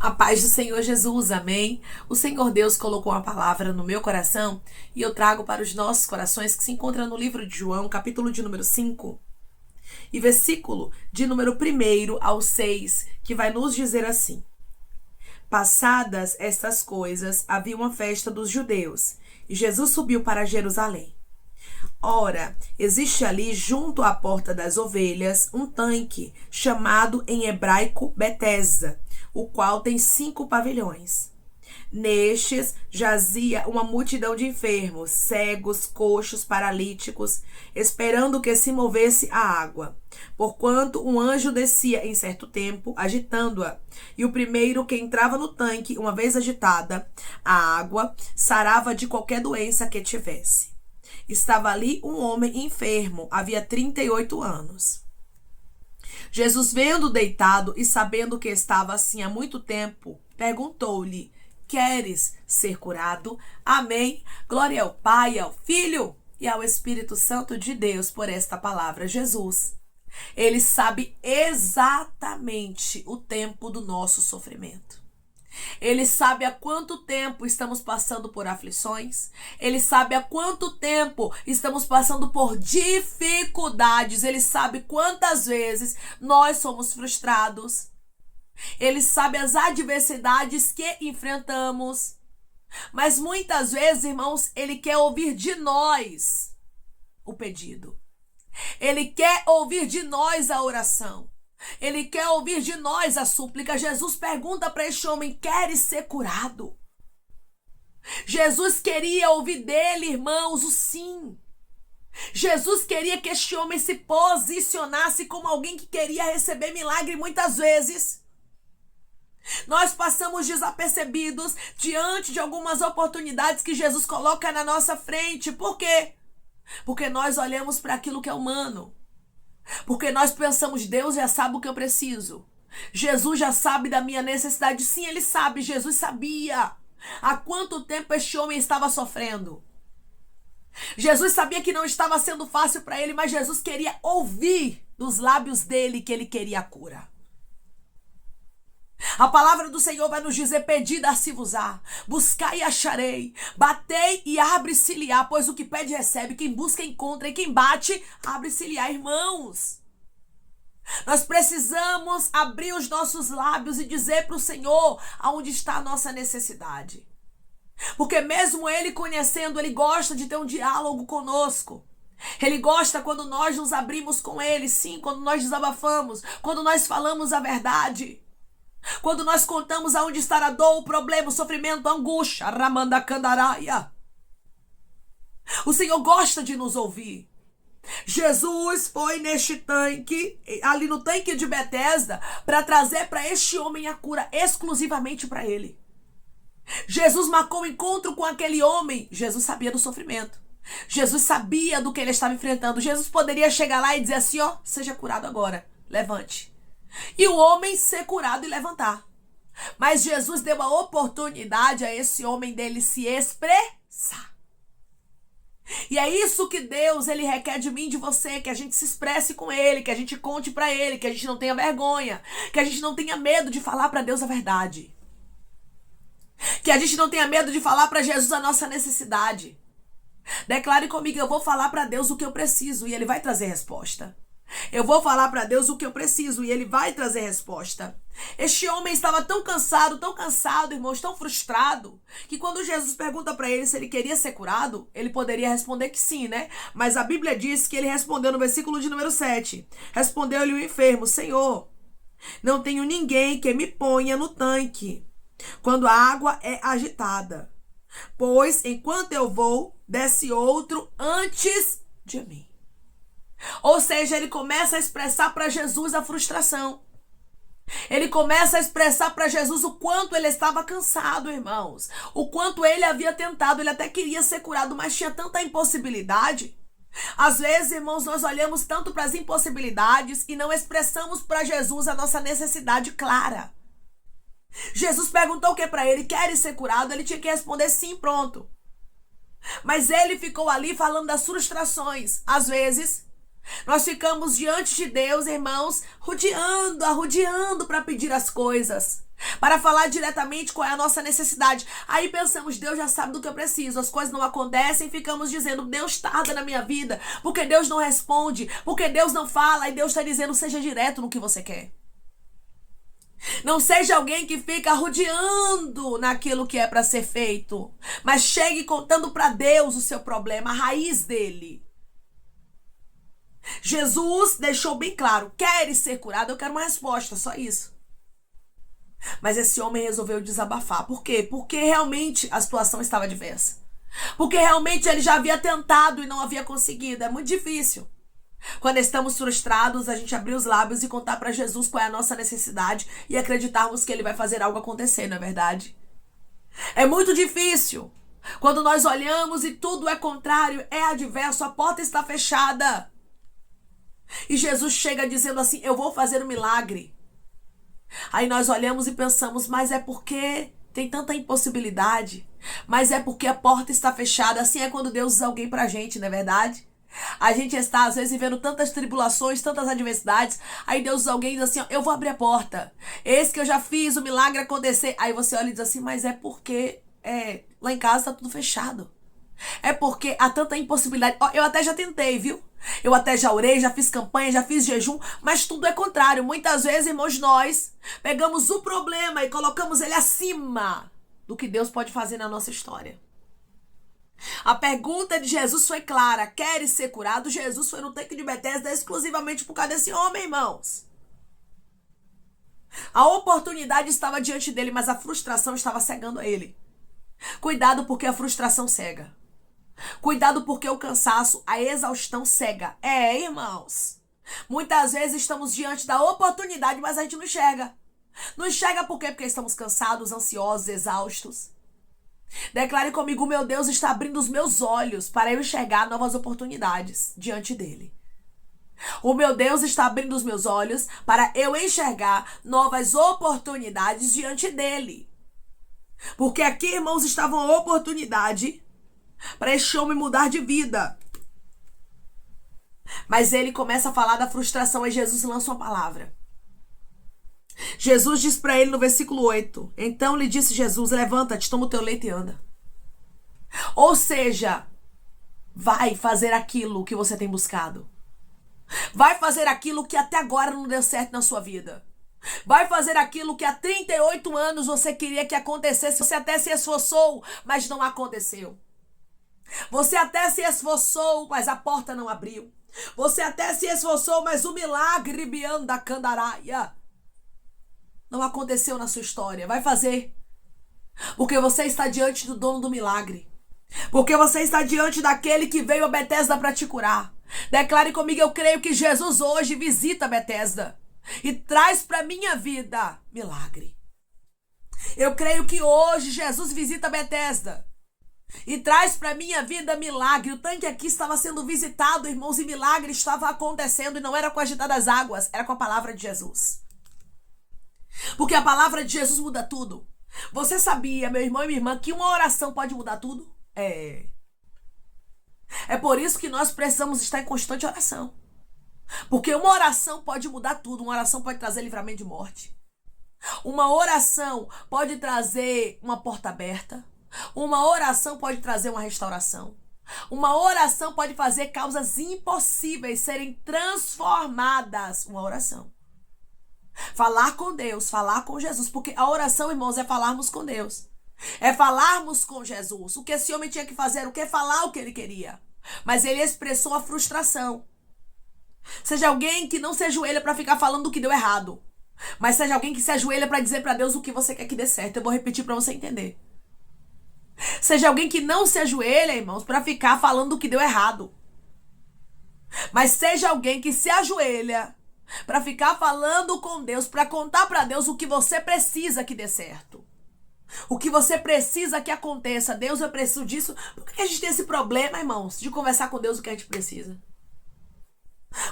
A paz do Senhor Jesus, amém? O Senhor Deus colocou uma palavra no meu coração e eu trago para os nossos corações que se encontra no livro de João, capítulo de número 5 e versículo de número 1 ao 6, que vai nos dizer assim: Passadas estas coisas, havia uma festa dos judeus e Jesus subiu para Jerusalém. Ora, existe ali, junto à porta das ovelhas, um tanque, chamado em hebraico Betesda, o qual tem 5 pavilhões. Nestes jazia uma multidão de enfermos, cegos, coxos, paralíticos, esperando que se movesse a água. Porquanto um anjo descia em certo tempo, agitando-a, e o primeiro que entrava no tanque, uma vez agitada, a água, sarava de qualquer doença que tivesse. Estava ali um homem enfermo, havia 38 anos. Jesus, vendo deitado e sabendo que estava assim há muito tempo, perguntou-lhe: Queres ser curado? Amém. Glória ao Pai, ao Filho e ao Espírito Santo de Deus por esta palavra. Jesus, ele sabe exatamente o tempo do nosso sofrimento. Ele sabe há quanto tempo estamos passando por aflições. Ele sabe há quanto tempo estamos passando por dificuldades. Ele sabe quantas vezes nós somos frustrados. Ele sabe as adversidades que enfrentamos. Mas muitas vezes, irmãos, ele quer ouvir de nós o pedido. Ele quer ouvir de nós a oração. Ele quer ouvir de nós a súplica. Jesus pergunta para este homem: queres ser curado? Jesus queria ouvir dele, irmãos, o sim. Jesus queria que este homem se posicionasse como alguém que queria receber milagre. Muitas vezes nós passamos desapercebidos diante de algumas oportunidades que Jesus coloca na nossa frente. Por quê? Porque nós olhamos para aquilo que é humano. Porque nós pensamos: Deus já sabe o que eu preciso. Jesus já sabe da minha necessidade. Sim, ele sabe. Jesus sabia há quanto tempo este homem estava sofrendo. Jesus sabia que não estava sendo fácil para ele, mas Jesus queria ouvir dos lábios dele que ele queria a cura. A palavra do Senhor vai nos dizer: pedi, dar-se-vos-á, buscai e acharei, batei e abre-se-lhe-á, pois o que pede recebe, quem busca encontra, e quem bate, abre-se-lhe-á. Irmãos, nós precisamos abrir os nossos lábios e dizer para o Senhor aonde está a nossa necessidade. Porque mesmo Ele conhecendo, Ele gosta de ter um diálogo conosco. Ele gosta quando nós nos abrimos com Ele, sim, quando nós desabafamos, quando nós falamos a verdade. Quando nós contamos aonde está a dor, o problema, o sofrimento, a angústia, Ramanda Candaraia. O Senhor gosta de nos ouvir. Jesus foi neste tanque, ali no tanque de Betesda, para trazer para este homem a cura exclusivamente para ele. Jesus marcou um encontro com aquele homem. Jesus sabia do sofrimento. Jesus sabia do que ele estava enfrentando. Jesus poderia chegar lá e dizer assim: ó, seja curado agora, levante. E o homem ser curado e levantar. Mas Jesus deu a oportunidade a esse homem dele se expressar. E é isso que Deus, ele requer de mim e de você, que a gente se expresse com ele, que a gente conte para ele, que a gente não tenha vergonha, que a gente não tenha medo de falar para Deus a verdade. Que a gente não tenha medo de falar para Jesus a nossa necessidade. Declare comigo: eu vou falar para Deus o que eu preciso e ele vai trazer resposta. Eu vou falar para Deus o que eu preciso e ele vai trazer resposta. Este homem estava tão cansado, irmãos, tão frustrado, que quando Jesus pergunta para ele se ele queria ser curado, ele poderia responder que sim, né? Mas a Bíblia diz que ele respondeu no versículo de número 7. Respondeu-lhe o enfermo: Senhor, não tenho ninguém que me ponha no tanque quando a água é agitada, pois enquanto eu vou, desce outro antes de mim. Ou seja, ele começa a expressar para Jesus a frustração. Ele começa a expressar para Jesus o quanto ele estava cansado, irmãos. O quanto ele havia tentado, ele até queria ser curado, mas tinha tanta impossibilidade. Às vezes, irmãos, nós olhamos tanto para as impossibilidades e não expressamos para Jesus a nossa necessidade clara. Jesus perguntou o que para ele? Queres ser curado? Ele tinha que responder sim, pronto. Mas ele ficou ali falando das frustrações. Às vezes, Nós ficamos diante de Deus, irmãos, arrodeando para pedir as coisas, para falar diretamente qual é a nossa necessidade. Aí pensamos, Deus já sabe do que eu preciso. As coisas não acontecem, ficamos dizendo, Deus tarda na minha vida, porque Deus não responde, porque Deus não fala. E Deus está dizendo, seja direto no que você quer. Não seja alguém que fica rodeando naquilo que é para ser feito, mas chegue contando para Deus o seu problema, a raiz dele. Jesus deixou bem claro, queres ser curado? Eu quero uma resposta, só isso. Mas esse homem resolveu desabafar. Por quê? Porque realmente a situação estava adversa. Porque realmente ele já havia tentado e não havia conseguido. É muito difícil. Quando estamos frustrados, a gente abrir os lábios e contar para Jesus qual é a nossa necessidade e acreditarmos que ele vai fazer algo acontecer, não é verdade? É muito difícil. Quando nós olhamos e tudo é contrário, é adverso, a porta está fechada. E Jesus chega dizendo assim, eu vou fazer um milagre. Aí nós olhamos e pensamos, mas é porque tem tanta impossibilidade. Mas é porque a porta está fechada. Assim é quando Deus usa alguém pra gente, não é verdade? A gente está, às vezes, vivendo tantas tribulações, tantas adversidades. Aí Deus usa alguém e diz assim, ó, eu vou abrir a porta. Esse que eu já fiz o milagre acontecer. Aí você olha e diz assim, mas é porque lá em casa tá tudo fechado. É porque há tanta impossibilidade. Ó, eu até já tentei, viu? Eu até já orei, já fiz campanha, já fiz jejum, mas tudo é contrário. Muitas vezes, irmãos, nós pegamos o problema e colocamos ele acima do que Deus pode fazer na nossa história. A pergunta de Jesus foi clara, queres ser curado? Jesus foi no tanque de Betesda exclusivamente por causa desse homem, irmãos. A oportunidade estava diante dele, mas a frustração estava cegando ele. Cuidado porque a frustração cega. Cuidado porque o cansaço, a exaustão cega. Irmãos. Muitas vezes estamos diante da oportunidade, mas a gente não enxerga. Não enxerga por quê? Porque estamos cansados, ansiosos, exaustos. Declare comigo, meu Deus está abrindo os meus olhos para eu enxergar novas oportunidades diante dele. O meu Deus está abrindo os meus olhos para eu enxergar novas oportunidades diante dele. Porque aqui, irmãos, estava uma oportunidade para este homem mudar de vida. Mas ele começa a falar da frustração e Jesus lança uma palavra. Jesus diz para ele no versículo 8, então lhe disse Jesus, levanta-te, toma o teu leito e anda. Ou seja, vai fazer aquilo que você tem buscado. Vai fazer aquilo que até agora não deu certo na sua vida. Vai fazer aquilo que há 38 anos você queria que acontecesse. Você até se esforçou, mas não aconteceu. Você até se esforçou, mas a porta não abriu. Você até se esforçou, mas o milagre bianda candaraia não aconteceu na sua história. Vai fazer. Porque você está diante do dono do milagre. Porque você está diante daquele que veio a Betesda para te curar. Declare comigo, eu creio que Jesus hoje visita Betesda e traz para minha vida milagre. Eu creio que hoje Jesus visita Betesda e traz para minha vida milagre. O tanque aqui estava sendo visitado, irmãos, e milagre estava acontecendo. E não era com a agitar das águas, era com a palavra de Jesus. Porque a palavra de Jesus muda tudo. Você sabia, meu irmão e minha irmã, que uma oração pode mudar tudo? É por isso que nós precisamos estar em constante oração. Porque uma oração pode mudar tudo. Uma oração pode trazer livramento de morte. Uma oração pode trazer uma porta aberta. Uma oração pode trazer uma restauração. Uma oração pode fazer causas impossíveis serem transformadas. Uma oração. Falar com Deus, falar com Jesus. Porque a oração, irmãos, é falarmos com Deus. É falarmos com Jesus. O que esse homem tinha que fazer era o que? Falar o que ele queria. Mas ele expressou a frustração. Seja alguém que não se ajoelha para ficar falando o que deu errado. Mas seja alguém que se ajoelha para dizer para Deus o que você quer que dê certo. Eu vou repetir para você entender. Seja alguém que não se ajoelha, irmãos, para ficar falando o que deu errado. Mas seja alguém que se ajoelha para ficar falando com Deus, para contar para Deus o que você precisa que dê certo. O que você precisa que aconteça. Deus, eu preciso disso. Por que a gente tem esse problema, irmãos, de conversar com Deus o que a gente precisa?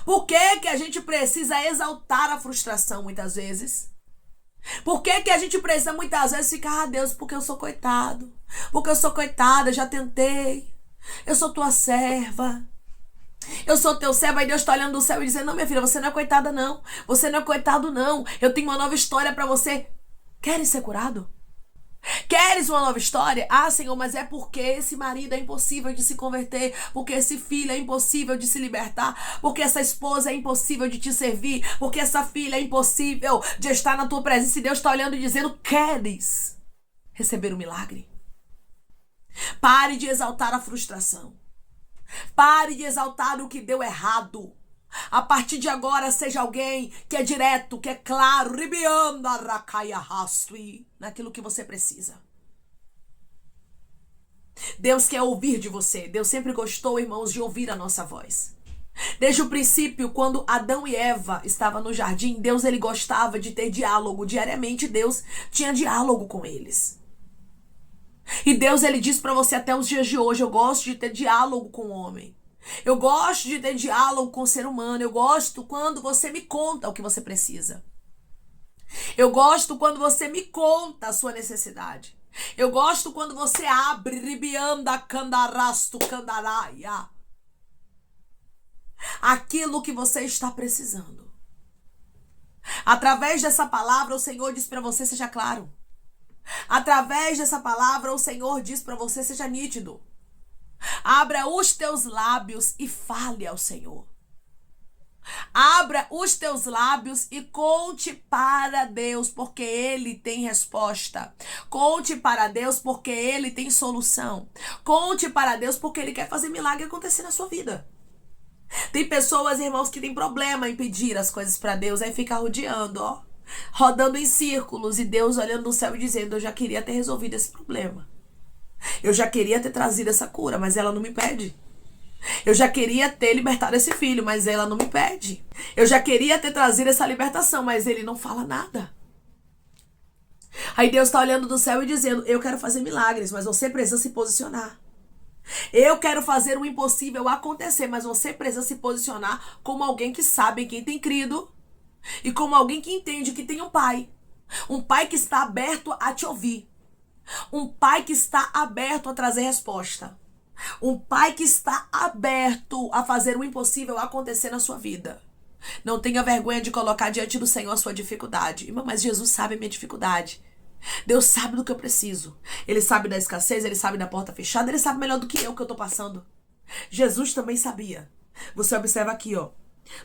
Por que a gente precisa exaltar a frustração muitas vezes? Por que a gente precisa muitas vezes ficar, Deus, porque eu sou coitado. Porque eu sou coitada, já tentei. Eu sou tua serva. Eu sou teu servo, aí Deus está olhando do céu e dizendo, não, minha filha, você não é coitada, não. Você não é coitado, não. Eu tenho uma nova história para você. Queres ser curado? Queres uma nova história? Ah, Senhor, mas é porque esse marido é impossível de se converter, porque esse filho é impossível de se libertar, porque essa esposa é impossível de te servir, porque essa filha é impossível de estar na tua presença. E Deus está olhando e dizendo, queres receber o milagre? Pare de exaltar a frustração. Pare de exaltar o que deu errado. A partir de agora, seja alguém que é direto, que é claro, naquilo que você precisa. Deus quer ouvir de você. Deus sempre gostou, irmãos, de ouvir a nossa voz. Desde o princípio, quando Adão e Eva estavam no jardim, Deus ele gostava de ter diálogo. Diariamente, Deus tinha diálogo com eles. E Deus ele diz para você até os dias de hoje, eu gosto de ter diálogo com o homem. Eu gosto de ter diálogo com o ser humano. Eu gosto quando você me conta o que você precisa. Eu gosto quando você me conta a sua necessidade. Eu gosto quando você abre ribianda candarasto candaraia. Aquilo que você está precisando. Através dessa palavra, o Senhor diz para você, seja claro. Através dessa palavra, o Senhor diz para você, seja nítido. Abra os teus lábios e fale ao Senhor. Abra os teus lábios e conte para Deus, porque Ele tem resposta. Conte para Deus, porque Ele tem solução. Conte para Deus, porque Ele quer fazer milagre acontecer na sua vida. Tem pessoas, irmãos, que têm problema em pedir as coisas para Deus, aí fica rodeando, ó, rodando em círculos, e Deus olhando no céu e dizendo, eu já queria ter resolvido esse problema. Eu já queria ter trazido essa cura, mas ela não me pede. Eu já queria ter libertado esse filho, mas ela não me pede. Eu já queria ter trazido essa libertação, mas ele não fala nada. Aí Deus está olhando do céu e dizendo, eu quero fazer milagres, mas você precisa se posicionar. Eu quero fazer o impossível acontecer, mas você precisa se posicionar como alguém que sabe em quem tem crido e como alguém que entende que tem um pai. Um pai que está aberto a te ouvir. Um pai que está aberto a trazer resposta. Um pai que está aberto a fazer o impossível acontecer na sua vida. Não tenha vergonha de colocar diante do Senhor a sua dificuldade. Irmão, mas Jesus sabe a minha dificuldade. Deus sabe do que eu preciso. Ele sabe da escassez, ele sabe da porta fechada, ele sabe melhor do que eu tô passando. Jesus também sabia. Você observa aqui, ó.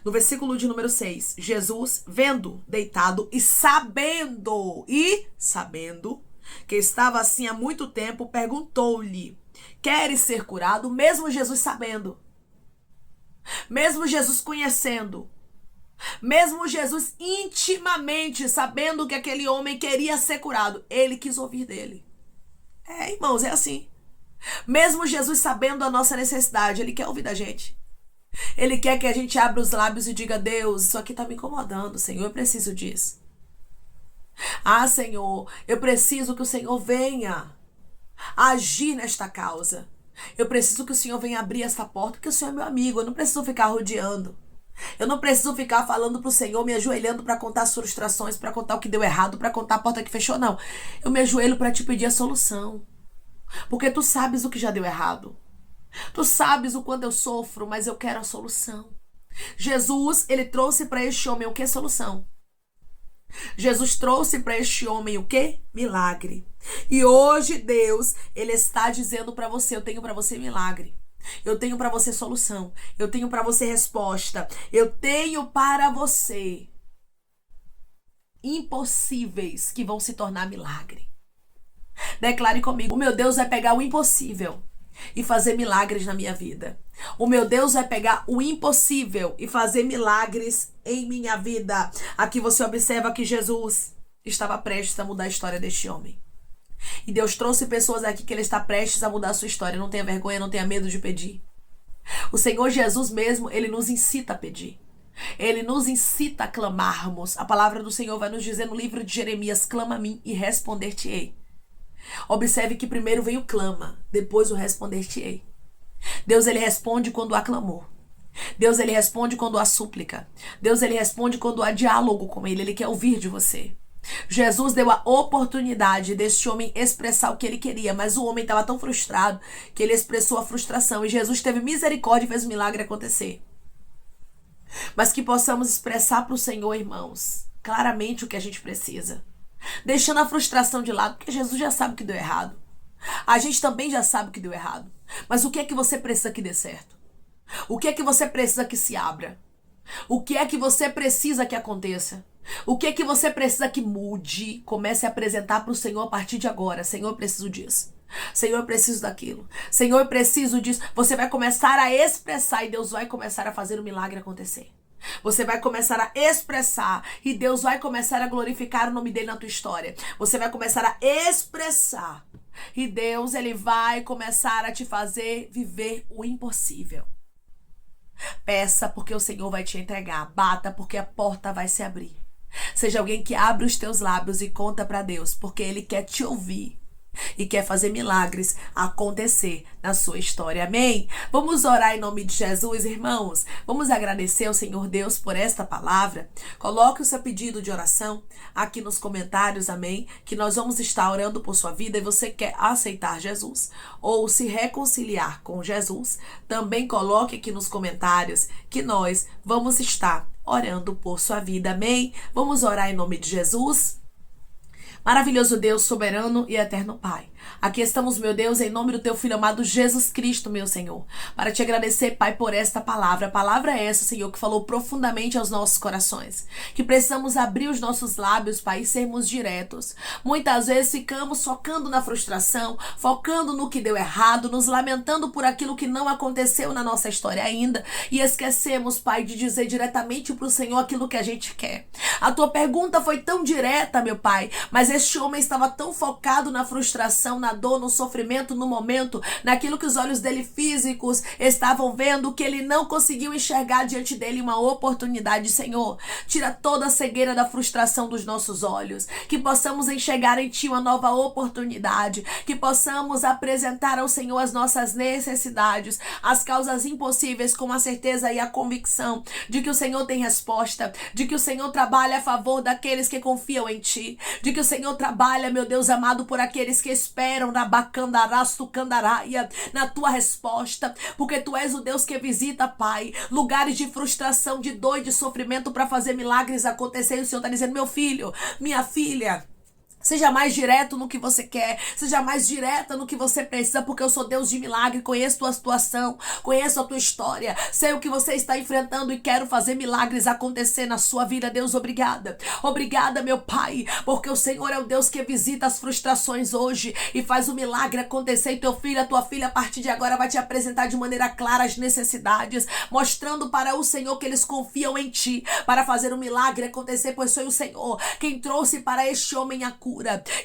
No versículo de número 6. Jesus, vendo, deitado e sabendo que estava assim há muito tempo, perguntou-lhe, queres ser curado? Mesmo Jesus sabendo, mesmo Jesus conhecendo, mesmo Jesus intimamente sabendo que aquele homem queria ser curado, ele quis ouvir dele. Irmãos, é assim. Mesmo Jesus sabendo a nossa necessidade, ele quer ouvir da gente. Ele quer que a gente abra os lábios e diga, Deus, isso aqui tá me incomodando, Senhor, eu preciso disso. Ah, Senhor, eu preciso que o Senhor venha agir nesta causa. Eu preciso que o Senhor venha abrir essa porta, porque o Senhor é meu amigo, eu não preciso ficar rodeando. Eu não preciso ficar falando pro Senhor, me ajoelhando para contar as frustrações, para contar o que deu errado, para contar a porta que fechou, não. Eu me ajoelho para te pedir a solução. Porque tu sabes o que já deu errado. Tu sabes o quanto eu sofro, mas eu quero a solução. Jesus, ele trouxe para este homem o que? Solução. Jesus trouxe para este homem o quê? Milagre. E hoje Deus, ele está dizendo para você, eu tenho para você milagre. Eu tenho para você solução. Eu tenho para você resposta. Eu tenho para você impossíveis que vão se tornar milagre. Declare comigo, o meu Deus vai pegar o impossível e fazer milagres na minha vida. O meu Deus vai pegar o impossível e fazer milagres em minha vida. Aqui você observa que Jesus estava prestes a mudar a história deste homem. E Deus trouxe pessoas aqui que ele está prestes a mudar a sua história. Não tenha vergonha, não tenha medo de pedir. O Senhor Jesus mesmo, ele nos incita a pedir. Ele nos incita a clamarmos. A palavra do Senhor vai nos dizer no livro de Jeremias, clama a mim e responder-te-ei. Observe que primeiro vem o clama, depois o responder-te-ei. Deus, ele responde quando há clamor. Deus, ele responde quando há súplica. Deus, ele responde quando há diálogo com ele. Ele quer ouvir de você. Jesus deu a oportunidade deste homem expressar o que ele queria, mas o homem estava tão frustrado que ele expressou a frustração e Jesus teve misericórdia e fez o milagre acontecer. Mas que possamos expressar para o Senhor, irmãos, claramente o que a gente precisa, deixando a frustração de lado, porque Jesus já sabe o que deu errado. A gente também já sabe o que deu errado. Mas o que é que você precisa que dê certo? O que é que você precisa que se abra? O que é que você precisa que aconteça? O que é que você precisa que mude? Comece a apresentar para o Senhor a partir de agora. Senhor, eu preciso disso. Senhor, eu preciso daquilo. Senhor, eu preciso disso. Você vai começar a expressar e Deus vai começar a fazer o milagre acontecer. Você vai começar a expressar e Deus vai começar a glorificar o nome dele na tua história. Você vai começar a expressar e Deus, ele vai começar a te fazer viver o impossível. Peça porque o Senhor vai te entregar. Bata porque a porta vai se abrir. Seja alguém que abre os teus lábios e conta para Deus, porque ele quer te ouvir e quer fazer milagres acontecer na sua história. Amém? Vamos orar em nome de Jesus, irmãos. Vamos agradecer ao Senhor Deus por esta palavra. Coloque o seu pedido de oração aqui nos comentários, amém? Que nós vamos estar orando por sua vida e você quer aceitar Jesus ou se reconciliar com Jesus, também coloque aqui nos comentários que nós vamos estar orando por sua vida. Amém? Vamos orar em nome de Jesus. Maravilhoso Deus, soberano e eterno Pai. Aqui estamos, meu Deus, em nome do teu Filho amado Jesus Cristo, meu Senhor, para te agradecer, Pai, por esta palavra. A palavra é essa, Senhor, que falou profundamente aos nossos corações. Que precisamos abrir os nossos lábios, Pai, e sermos diretos. Muitas vezes ficamos focando na frustração, focando no que deu errado, nos lamentando por aquilo que não aconteceu na nossa história ainda e esquecemos, Pai, de dizer diretamente para o Senhor aquilo que a gente quer. A tua pergunta foi tão direta, meu Pai, mas este homem estava tão focado na frustração, na dor, no sofrimento, no momento, naquilo que os olhos dele físicos estavam vendo, que ele não conseguiu enxergar diante dele uma oportunidade. Senhor, tira toda a cegueira da frustração dos nossos olhos, que possamos enxergar em Ti uma nova oportunidade, que possamos apresentar ao Senhor as nossas necessidades, as causas impossíveis com a certeza e a convicção de que o Senhor tem resposta, de que o Senhor trabalha a favor daqueles que confiam em Ti, de que o Senhor trabalha, meu Deus amado, por aqueles que esperam na bacandaraçucandaraia, na tua resposta, porque tu és o Deus que visita, Pai, lugares de frustração, de dor e de sofrimento para fazer milagres acontecer. E o Senhor está dizendo: meu filho, minha filha, seja mais direto no que você quer, seja mais direta no que você precisa, porque eu sou Deus de milagre, conheço tua situação, conheço a tua história, sei o que você está enfrentando e quero fazer milagres acontecer na sua vida. Deus, obrigada. Obrigada, meu Pai, porque o Senhor é o Deus que visita as frustrações hoje e faz o milagre acontecer. E teu filho, a tua filha, a partir de agora vai te apresentar de maneira clara as necessidades, mostrando para o Senhor que eles confiam em Ti para fazer o milagre acontecer, pois foi o Senhor quem trouxe para este homem a cura.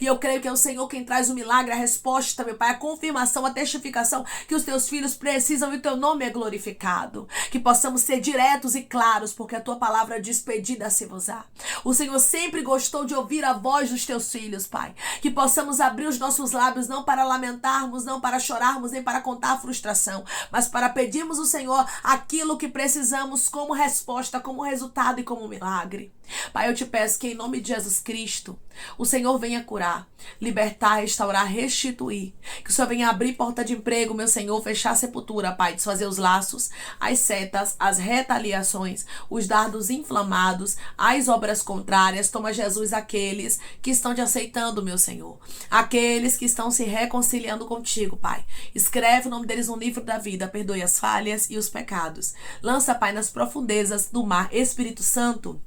E eu creio que é o Senhor quem traz o milagre, a resposta, meu Pai, a confirmação, a testificação que os teus filhos precisam e o teu nome é glorificado. Que possamos ser diretos e claros, porque a tua palavra diz: pedida-se-vos-á. O Senhor sempre gostou de ouvir a voz dos teus filhos, Pai. Que possamos abrir os nossos lábios não para lamentarmos, não para chorarmos, nem para contar a frustração, mas para pedirmos ao Senhor aquilo que precisamos como resposta, como resultado e como milagre. Pai, eu te peço que em nome de Jesus Cristo, o Senhor venha curar, libertar, restaurar, restituir. Que o Senhor venha abrir porta de emprego, meu Senhor, fechar a sepultura, Pai, desfazer os laços, as setas, as retaliações, os dardos inflamados, as obras contrárias. Toma, Jesus, aqueles que estão te aceitando, meu Senhor, aqueles que estão se reconciliando contigo, Pai. Escreve o nome deles no livro da vida, perdoe as falhas e os pecados. Lança, Pai, nas profundezas do mar. Espírito Santo,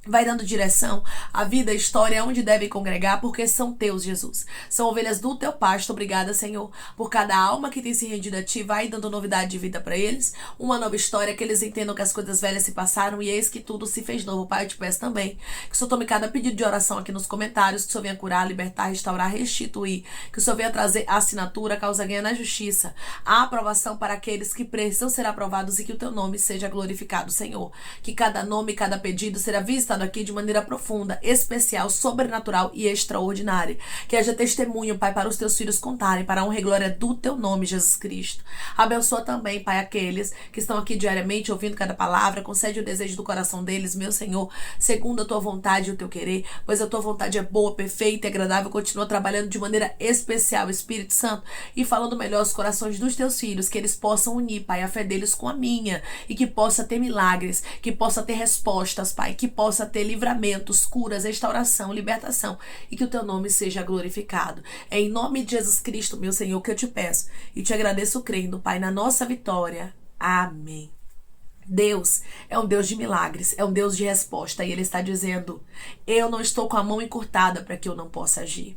vai dando direção à vida, à história, onde devem congregar, porque são teus, Jesus. São ovelhas do teu pasto. Obrigada, Senhor, por cada alma que tem se rendido a Ti. Vai dando novidade de vida para eles, uma nova história, que eles entendam que as coisas velhas se passaram e eis que tudo se fez novo. Pai, eu te peço também que o Senhor tome cada pedido de oração aqui nos comentários, que o Senhor venha curar, libertar, restaurar, restituir, que o Senhor venha trazer a assinatura, a causa ganha na justiça, a aprovação para aqueles que precisam ser aprovados e que o teu nome seja glorificado, Senhor. Que cada nome, cada pedido será visitado manifestado aqui de maneira profunda, especial, sobrenatural e extraordinária. Que haja testemunho, Pai, para os teus filhos contarem, para a honra e glória do teu nome, Jesus Cristo. Abençoa também, Pai, aqueles que estão aqui diariamente ouvindo cada palavra. Concede o desejo do coração deles, meu Senhor, segundo a tua vontade e o teu querer, pois a tua vontade é boa, perfeita e agradável. Continua trabalhando de maneira especial, Espírito Santo, e falando melhor os corações dos teus filhos, que eles possam unir, Pai, a fé deles com a minha, e que possa ter milagres, que possa ter respostas, Pai, que possa ter livramentos, curas, restauração, libertação, e que o teu nome seja glorificado. É em nome de Jesus Cristo, meu Senhor, que eu te peço e te agradeço crendo, Pai, na nossa vitória. Amém. Deus é um Deus de milagres, é um Deus de resposta, e Ele está dizendo: eu não estou com a mão encurtada para que eu não possa agir.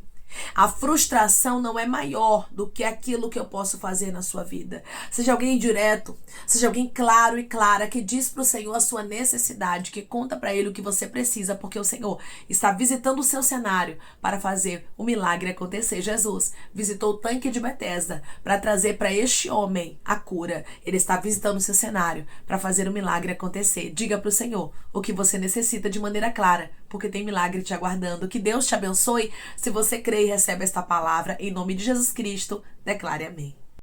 A frustração não é maior do que aquilo que eu posso fazer na sua vida. Seja alguém direto, seja alguém claro e clara, que diz para o Senhor a sua necessidade, que conta para Ele o que você precisa, porque o Senhor está visitando o seu cenário para fazer o milagre acontecer. Jesus visitou o tanque de Betesda para trazer para este homem a cura. Ele está visitando o seu cenário para fazer o milagre acontecer. Diga para o Senhor o que você necessita de maneira clara, porque tem milagre te aguardando. Que Deus te abençoe. Se você crê e recebe esta palavra, em nome de Jesus Cristo, declare amém.